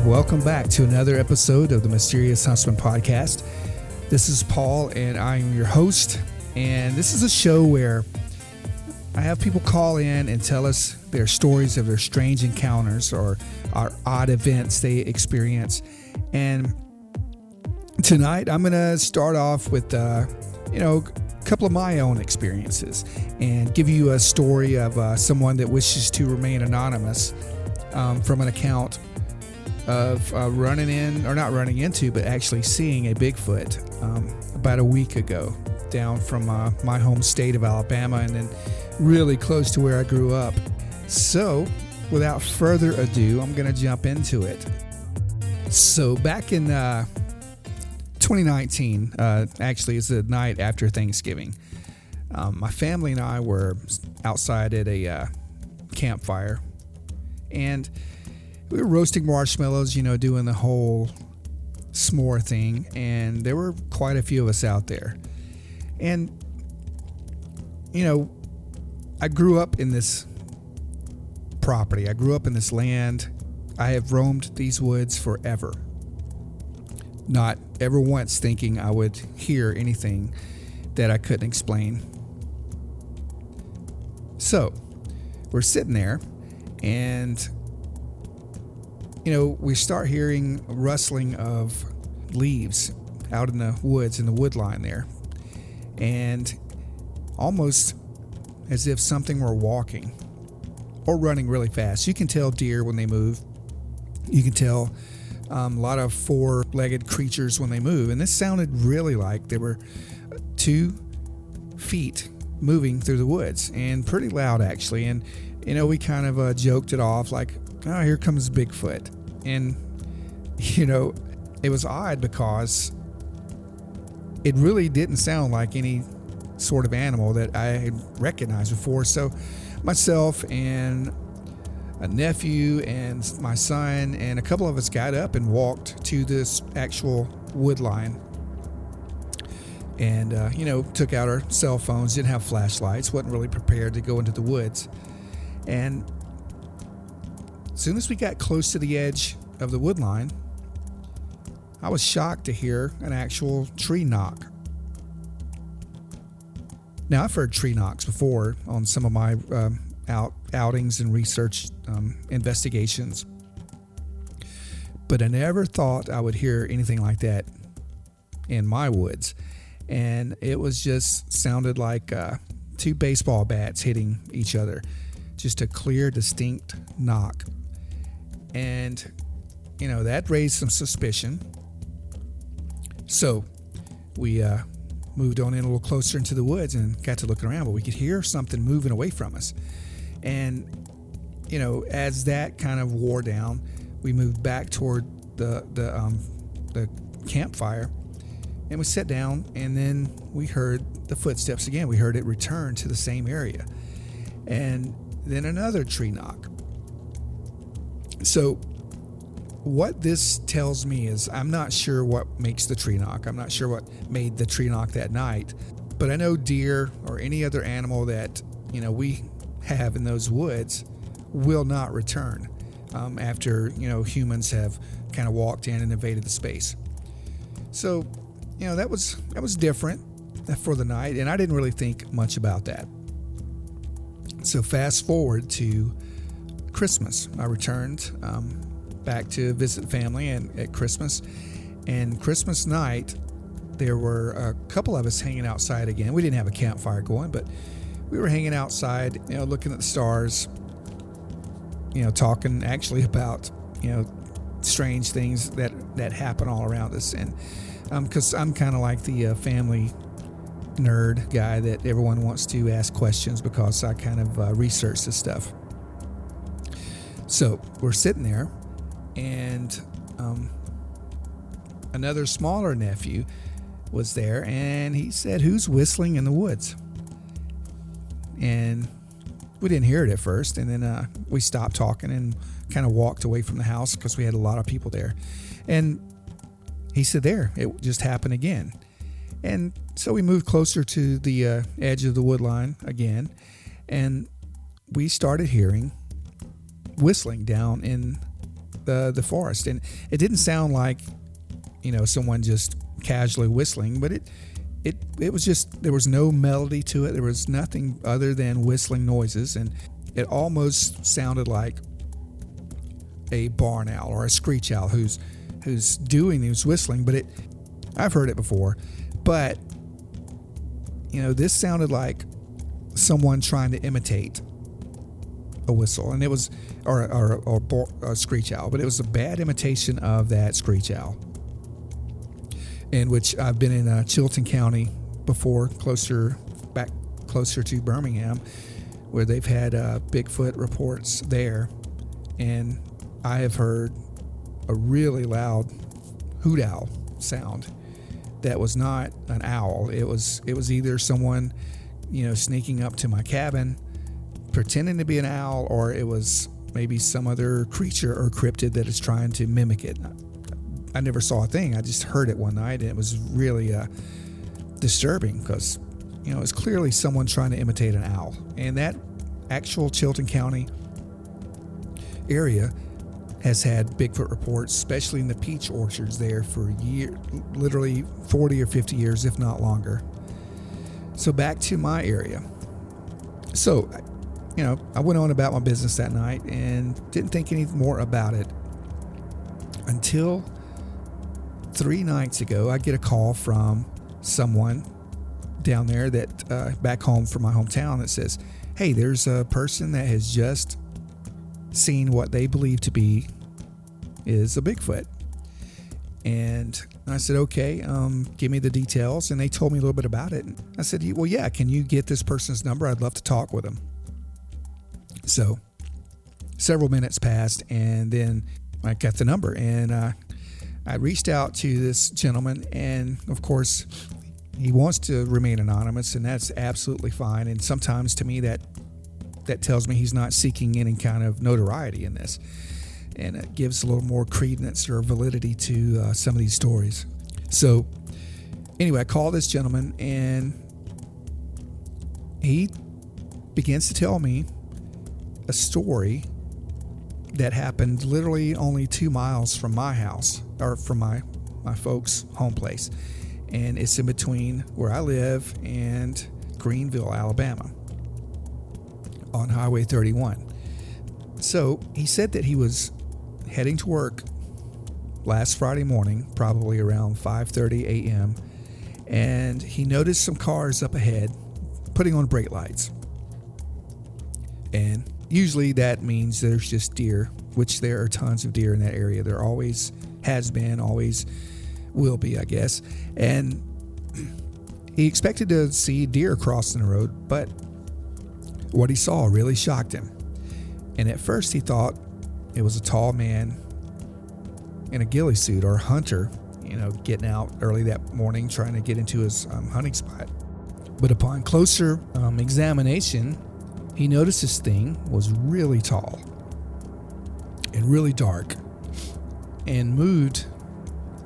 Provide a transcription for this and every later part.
Welcome back to another episode of the Mysterious Huntsman podcast. This is Paul, and I'm your host. And this is a show where I have people call in and tell us their stories of their strange encounters or odd events they experience. And tonight, I'm going to start off with, a couple of my own experiences and give you a story of someone that wishes to remain anonymous from an account of not running into, but actually seeing a Bigfoot about a week ago down from my home state of Alabama, and then really close to where I grew up. So without further ado, I'm going to jump into it. So back in 2019, actually it's the night after Thanksgiving, my family and I were outside at a campfire, and we were roasting marshmallows, doing the whole s'more thing, and there were quite a few of us out there. And, I grew up in this property. I grew up in this land. I have roamed these woods forever. Not ever once thinking I would hear anything that I couldn't explain. So, we're sitting there, and we start hearing rustling of leaves out in the woods, in the wood line there. And almost as if something were walking or running really fast. You can tell deer when they move. You can tell a lot of four-legged creatures when they move. And this sounded really like there were 2 feet moving through the woods, and pretty loud actually. And, we kind of joked it off like, oh, here comes Bigfoot. And, it was odd because it really didn't sound like any sort of animal that I had recognized before. So myself and a nephew and my son and a couple of us got up and walked to this actual wood line. And, took out our cell phones, didn't have flashlights, wasn't really prepared to go into the woods. And as soon as we got close to the edge of the wood line, I was shocked to hear an actual tree knock. Now, I've heard tree knocks before on some of my outings and research investigations, but I never thought I would hear anything like that in my woods. And it was just sounded like 2 baseball bats hitting each other. Just a clear, distinct knock. And, that raised some suspicion. So we moved on in a little closer into the woods and got to looking around, but we could hear something moving away from us. And, as that kind of wore down, we moved back toward the campfire, and we sat down, and then we heard the footsteps again. We heard it return to the same area. And then another tree knock. So what this tells me is I'm not sure what makes the tree knock. I'm not sure what made the tree knock that night. But I know deer or any other animal that, we have in those woods will not return after, humans have kind of walked in and invaded the space. So, that was different for the night, and I didn't really think much about that. So fast forward to Christmas. I returned back to visit family and at Christmas. And Christmas night, there were a couple of us hanging outside again. We didn't have a campfire going, but we were hanging outside, looking at the stars, talking actually about, strange things that happen all around us. And because I'm kind of like the family nerd guy that everyone wants to ask questions because I kind of research this stuff. So we're sitting there, and another smaller nephew was there, and he said, "Who's whistling in the woods?" And we didn't hear it at first, and then we stopped talking and kind of walked away from the house because we had a lot of people there. And he said, "There, it just happened again." And so we moved closer to the edge of the wood line again, and we started hearing whistling down in the forest. And it didn't sound like, someone just casually whistling, but it was just, there was no melody to it. There was nothing other than whistling noises, and it almost sounded like a barn owl or a screech owl who's doing these whistling. But I've heard it before, but this sounded like someone trying to imitate a whistle, and it was or a screech owl, but it was a bad imitation of that screech owl. In which I've been in Chilton County before, closer to Birmingham, where they've had Bigfoot reports there, and I have heard a really loud hoot owl sound that was not an owl. It was either someone sneaking up to my cabin pretending to be an owl, or it was maybe some other creature or cryptid that is trying to mimic it. I never saw a thing. I just heard it one night, and it was really disturbing because, it's clearly someone trying to imitate an owl. And that actual Chilton County area has had Bigfoot reports, especially in the peach orchards there for years, literally 40 or 50 years, if not longer. So back to my area. So, I went on about my business that night and didn't think any more about it until 3 nights ago. I get a call from someone down there that back home from my hometown that says, "Hey, there's a person that has just seen what they believe to be is a Bigfoot." And I said, "Okay, give me the details." And they told me a little bit about it. And I said, "Well, yeah, can you get this person's number? I'd love to talk with him." So several minutes passed, and then I got the number, and I reached out to this gentleman, and of course he wants to remain anonymous, and that's absolutely fine. And sometimes to me that tells me he's not seeking any kind of notoriety in this, and it gives a little more credence or validity to some of these stories. So anyway, I called this gentleman, and he begins to tell me a story that happened literally only 2 miles from my house, or from my folks' home place. And it's in between where I live and Greenville, Alabama, on Highway 31. So he said that he was heading to work last Friday morning, probably around 5:30 a.m., and he noticed some cars up ahead putting on brake lights. And usually that means there's just deer, which there are tons of deer in that area. There always has been, always will be, I guess. And he expected to see deer crossing the road, but what he saw really shocked him. And at first he thought it was a tall man in a ghillie suit, or a hunter, getting out early that morning trying to get into his hunting spot. But upon closer examination, he noticed this thing was really tall and really dark and moved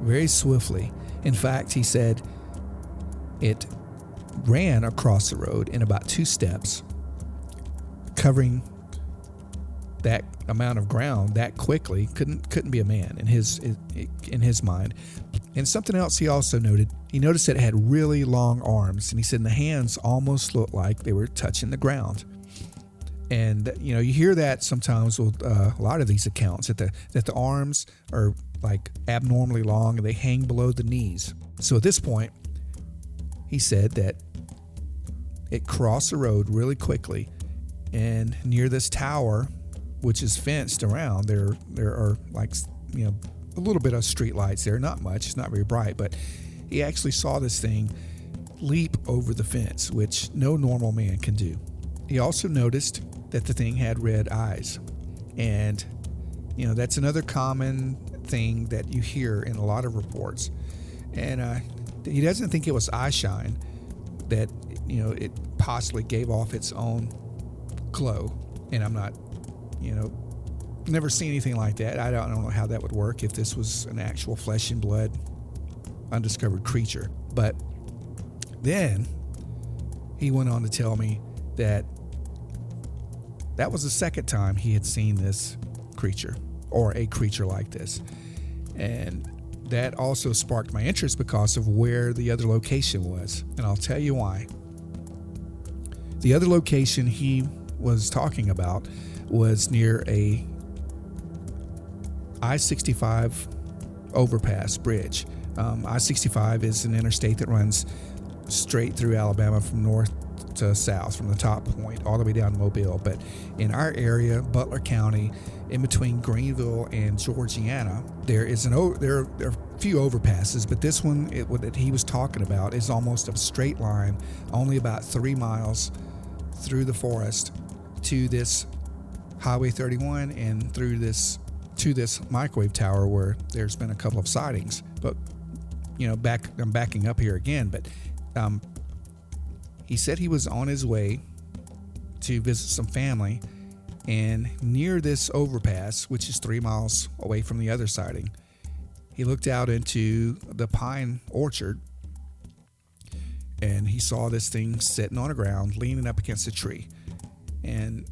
very swiftly. In fact, he said it ran across the road in about 2 steps, covering that amount of ground that quickly. Couldn't be a man in his mind. And something else he also noted, he noticed that it had really long arms, and he said the hands almost looked like they were touching the ground. And you hear that sometimes with a lot of these accounts, that the arms are like abnormally long and they hang below the knees. So at this point, he said that it crossed the road really quickly, and near this tower, which is fenced around, there are like a little bit of street lights there, not much, it's not very bright, but he actually saw this thing leap over the fence, which no normal man can do. He also noticed that the thing had red eyes, and that's another common thing that you hear in a lot of reports. And he doesn't think it was eye shine, that, it possibly gave off its own glow. And I'm not, never seen anything like that. I don't know how that would work if this was an actual flesh and blood undiscovered creature. But then he went on to tell me that was the second time he had seen this creature, or a creature like this. And that also sparked my interest because of where the other location was. And I'll tell you why. The other location he was talking about was near a I-65 overpass bridge. I-65 is an interstate that runs straight through Alabama from north to south, from the top point all the way down to Mobile. But in our area, Butler County, in between Greenville and Georgiana, there are a few overpasses, but this one that he was talking about is almost a straight line, only about 3 miles through the forest to this Highway 31 and through this to this microwave tower where there's been a couple of sightings. But I'm backing up here again, but he said he was on his way to visit some family, and near this overpass, which is 3 miles away from the other sighting, he looked out into the pine orchard, and he saw this thing sitting on the ground, leaning up against a tree. And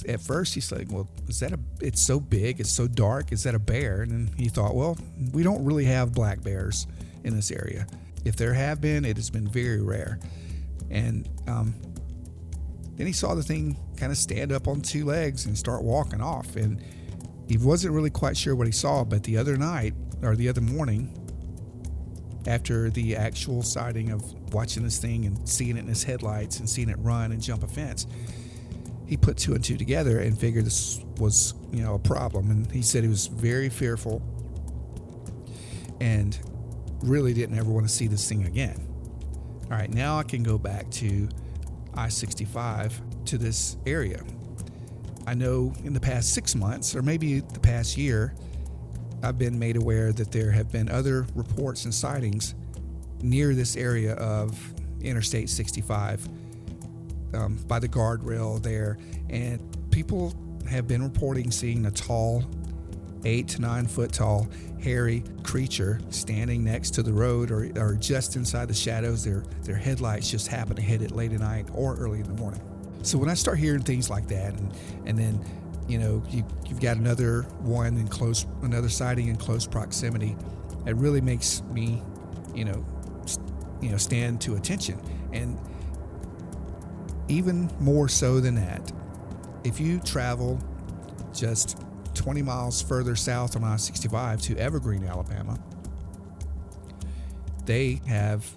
at first he's like, well, it's so big, it's so dark, is that a bear? And then he thought, well, we don't really have black bears in this area. If there have been, it has been very rare. And then he saw the thing kind of stand up on 2 legs and start walking off. And he wasn't really quite sure what he saw, but the other morning, after the actual sighting of watching this thing and seeing it in his headlights and seeing it run and jump a fence, he put 2 and 2 together and figured this was, a problem. And he said he was very fearful and really didn't ever want to see this thing again. All right, now I can go back to I-65 to this area. I know in the past 6 months, or maybe the past year, I've been made aware that there have been other reports and sightings near this area of Interstate 65 by the guardrail there. And people have been reporting seeing a tall, 8 to 9 foot tall, hairy creature standing next to the road or just inside the shadows. Their headlights just happen to hit it late at night or early in the morning. So when I start hearing things like that, and then you've got another sighting in close proximity, it really makes me stand to attention. And even more so than that, if you travel just 20 miles further south on I-65 to Evergreen, Alabama, they have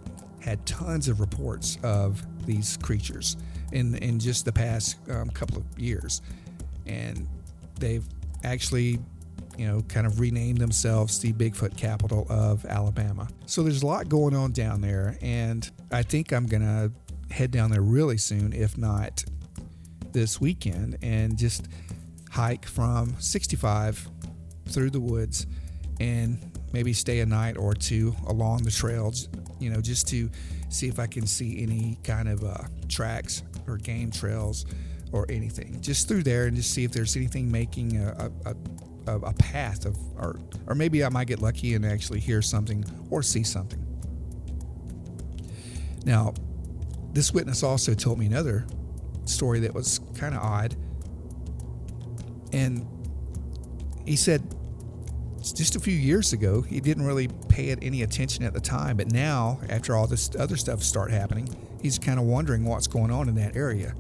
had tons of reports of these creatures in just the past couple of years. And they've actually, kind of renamed themselves the Bigfoot capital of Alabama. So there's a lot going on down there, and I think I'm going to head down there really soon, if not this weekend, and just hike from 65 through the woods and maybe stay a night or 2 along the trails, just to see if I can see any kind of tracks or game trails or anything just through there, and just see if there's anything making a path or maybe I might get lucky and actually hear something or see something. Now, this witness also told me another story that was kind of odd. And he said just a few years ago, he didn't really pay it any attention at the time, but now, after all this other stuff started happening, he's kind of wondering what's going on in that area.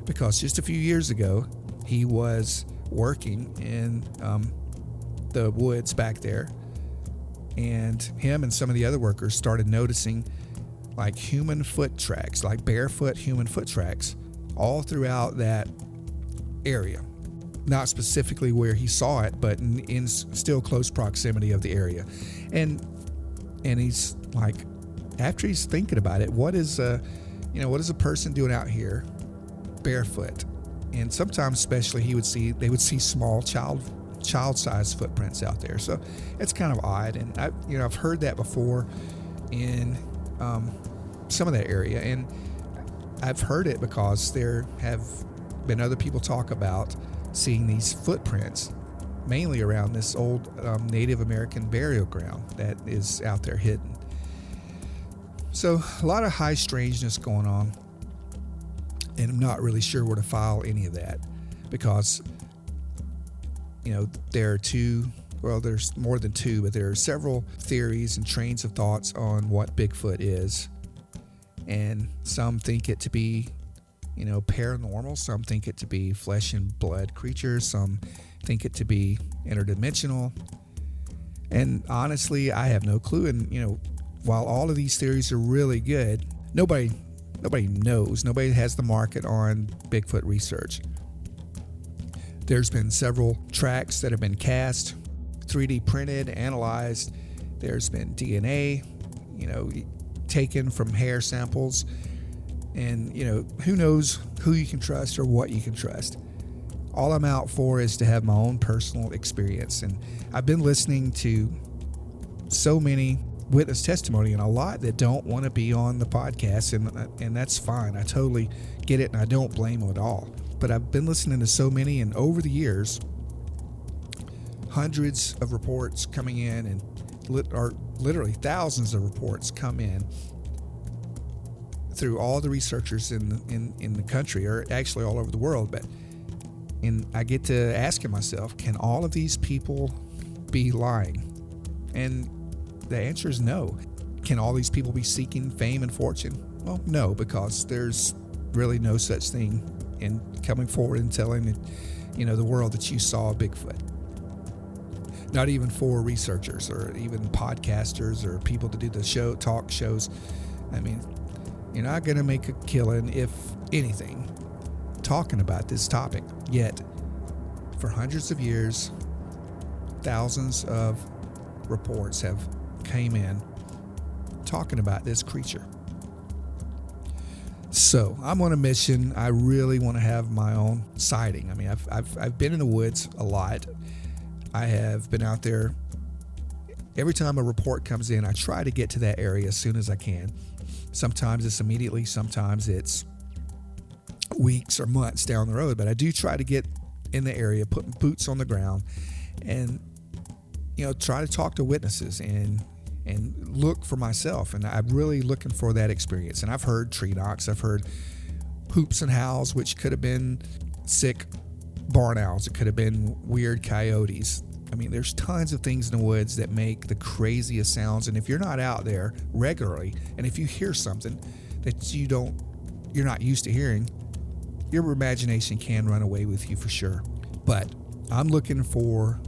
Because just a few years ago, he was working in the woods back there, and him and some of the other workers started noticing like human foot tracks, like barefoot human foot tracks, all throughout that area. Not specifically where he saw it, but in still close proximity of the area. And he's like, after he's thinking about it, what is a person doing out barefoot? And sometimes, especially, they would see small child child-sized footprints out there. So it's kind of odd, and I've heard that before in some of that area, and I've heard it because there have been other people talk about seeing these footprints mainly around this old Native American burial ground that is out there hidden. So a lot of high strangeness going on, and I'm not really sure where to file any of that because, there's more than two, but there are several theories and trains of thoughts on what Bigfoot is. And some think it to be, paranormal. Some think it to be flesh and blood creatures. Some think it to be interdimensional. And honestly, I have no clue. And, while all of these theories are really good, nobody knows. Nobody has the market on Bigfoot research. There's been several tracks that have been cast, 3D printed, analyzed. There's been DNA, taken from hair samples. And, who knows who you can trust or what you can trust. All I'm out for is to have my own personal experience. And I've been listening to so many witness testimony, and a lot that don't want to be on the podcast, and that's fine. I totally get it, and I don't blame them at all. But I've been listening to so many, and over the years, hundreds of reports coming in, and literally thousands of reports come in through all the researchers in the country, or actually all over the world. And I get to asking myself, can all of these people be lying? And the answer is no. Can all these people be seeking fame and fortune? Well, no, because there's really no such thing in coming forward and telling the world that you saw a Bigfoot. Not even for researchers or even podcasters or people to do the talk shows. I mean, you're not going to make a killing, if anything, talking about this topic. Yet, for hundreds of years, thousands of reports have came in talking about this creature. So I'm on a mission. I really want to have my own sighting. I mean, I've been in the woods a lot. I have been out there. Every time a report comes in, I try to get to that area as soon as I can. Sometimes it's immediately, sometimes it's weeks or months down the road, but I do try to get in the area, putting boots on the ground, and try to talk to witnesses and look for myself. And I'm really looking for that experience. And I've heard tree knocks, I've heard hoops and howls, which could have been sick barn owls, it could have been weird coyotes. I mean, there's tons of things in the woods that make the craziest sounds. And if you're not out there regularly, and if you hear something that you're not used to hearing, your imagination can run away with you for sure. But I'm looking for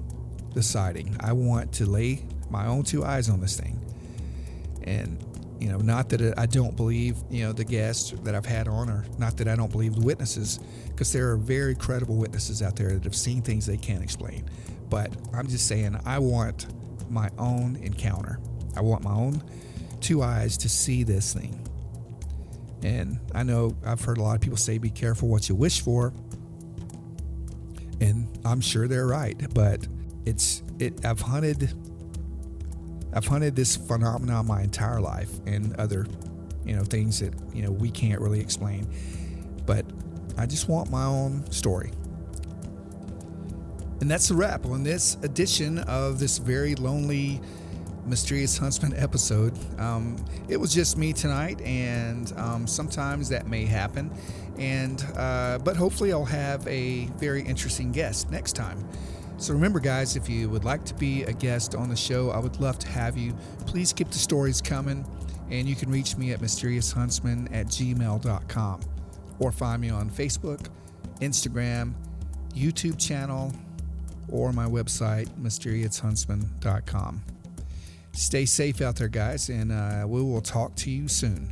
the sighting. I want to lay my own two eyes on this thing. And, not that I don't believe, the guests that I've had on, or not that I don't believe the witnesses, because there are very credible witnesses out there that have seen things they can't explain. But I'm just saying, I want my own encounter. I want my own two eyes to see this thing. And I know I've heard a lot of people say, be careful what you wish for. And I'm sure they're right, but I've hunted this phenomenon my entire life, and other, things that, we can't really explain. But I just want my own story. And that's a wrap on this edition of this very lonely Mysterious Huntsman episode. It was just me tonight, and sometimes that may happen. But hopefully I'll have a very interesting guest next time. So remember, guys, if you would like to be a guest on the show, I would love to have you. Please keep the stories coming, and you can reach me at mysteriousHuntsman@gmail.com, or find me on Facebook, Instagram, YouTube channel, or my website, mysterioushuntsman.com. Stay safe out there, guys, and we will talk to you soon.